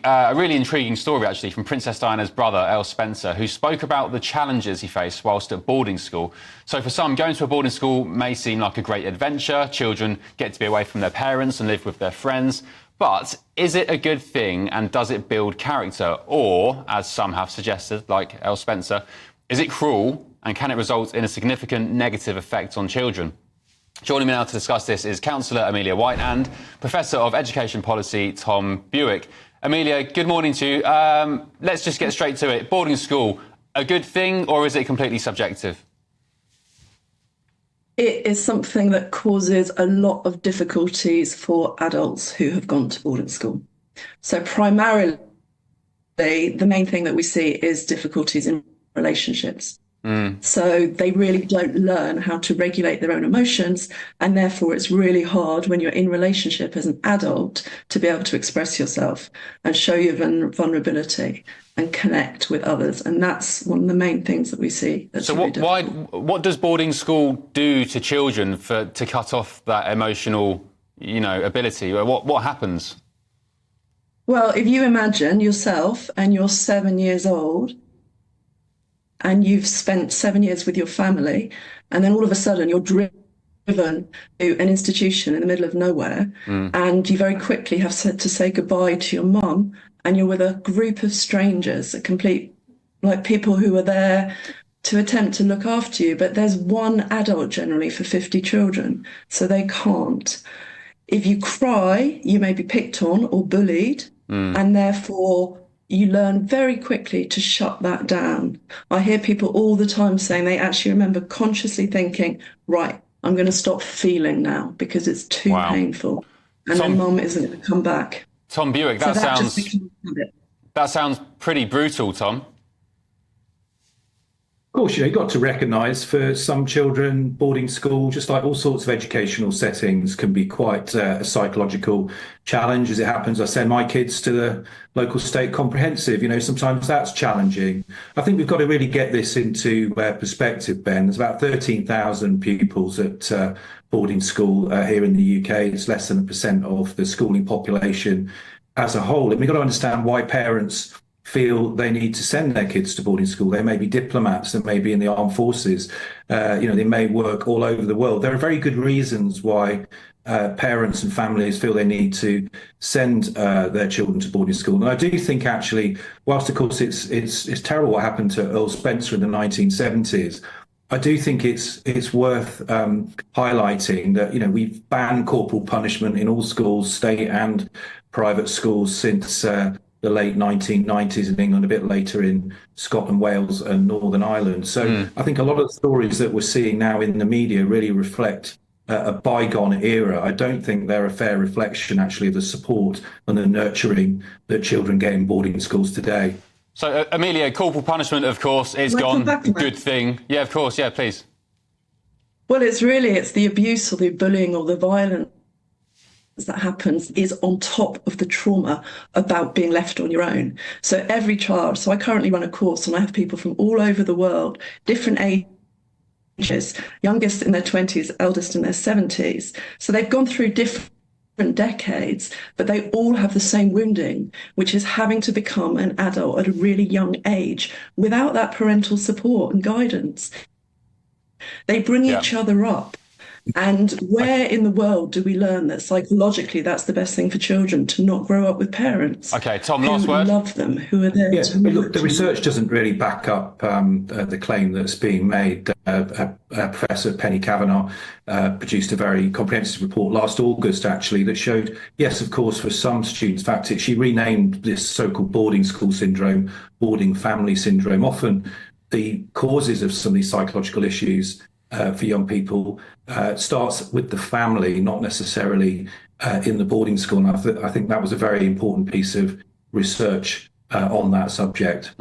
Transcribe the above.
a really intriguing story, actually, from Princess Diana's brother, Earl Spencer, who spoke about the challenges he faced whilst at boarding school. So for some, going to a boarding school may seem like a great adventure. Children get to be away from their parents and live with their friends. But is it a good thing, and does it build character? Or, as some have suggested, like Earl Spencer, is it cruel, and can it result in a significant negative effect on children? Joining me now to discuss this is Counsellor Amelia White and Professor of Education Policy Tom Bewick. Amelia, good morning to you. Let's just get straight to it. Boarding school, a good thing, or is it completely subjective? It is something that causes a lot of difficulties for adults who have gone to boarding school. So primarily, the main thing that we see is difficulties in relationships. So they really don't learn how to regulate their own emotions, and therefore it's really hard when you're in relationship as an adult to be able to express yourself and show your vulnerability and connect with others. And that's one of the main things that we see. So what does boarding school do to children to cut off that emotional, ability? What happens? Well, if you imagine yourself and you're 7 years old, and you've spent 7 years with your family, and then all of a sudden you're driven to an institution in the middle of nowhere, and you very quickly have to say goodbye to your mum, and you're with a group of strangers, people who are there to attempt to look after you, but there's one adult generally for 50 children, so they can't. If you cry, you may be picked on or bullied, and therefore you learn very quickly to shut that down. I hear people all the time saying they actually remember consciously thinking, right, I'm going to stop feeling now because it's too painful. And their mum isn't going to come back. Tom Bewick, that sounds pretty brutal, Tom. Of course, you've got to recognise for some children, boarding school, just like all sorts of educational settings, can be quite a psychological challenge. As it happens, I send my kids to the local state comprehensive. Sometimes that's challenging. I think we've got to really get this into perspective, Ben. There's about 13,000 pupils at boarding school here in the UK. It's less than 1% of the schooling population as a whole. And we've got to understand why parents feel they need to send their kids to boarding school. They may be diplomats, they may be in the armed forces, they may work all over the world. There are very good reasons why parents and families feel they need to send their children to boarding school. And I do think actually, whilst of course it's terrible what happened to Earl Spencer in the 1970s, I do think it's worth highlighting that, we've banned corporal punishment in all schools, state and private schools, since the late 1990s in England, a bit later in Scotland, Wales and Northern Ireland. So I think a lot of the stories that we're seeing now in the media really reflect a bygone era. I don't think they're a fair reflection, actually, of the support and the nurturing that children get in boarding schools today. So, Amelia, corporal punishment, of course, is gone. Good thing. Yeah, of course. Yeah, please. Well, it's the abuse or the bullying or the violence that happens is on top of the trauma about being left on your own. So every child, so I currently run a course and I have people from all over the world, different ages, youngest in their 20s, eldest in their 70s. So they've gone through different decades, but they all have the same wounding, which is having to become an adult at a really young age without that parental support and guidance. They bring each other up. And where in the world do we learn that psychologically that's the best thing for children, to not grow up with parents Okay, Tom, last word. Who love them, who are there to look, the research doesn't really back up the claim that's being made. Professor Penny Kavanagh produced a very comprehensive report last August, actually, that showed, yes, of course, for some students, in fact, she renamed this so-called boarding school syndrome, boarding family syndrome. Often the causes of some of these psychological issues for young people starts with the family, not necessarily in the boarding school. And I think that was a very important piece of research on that subject.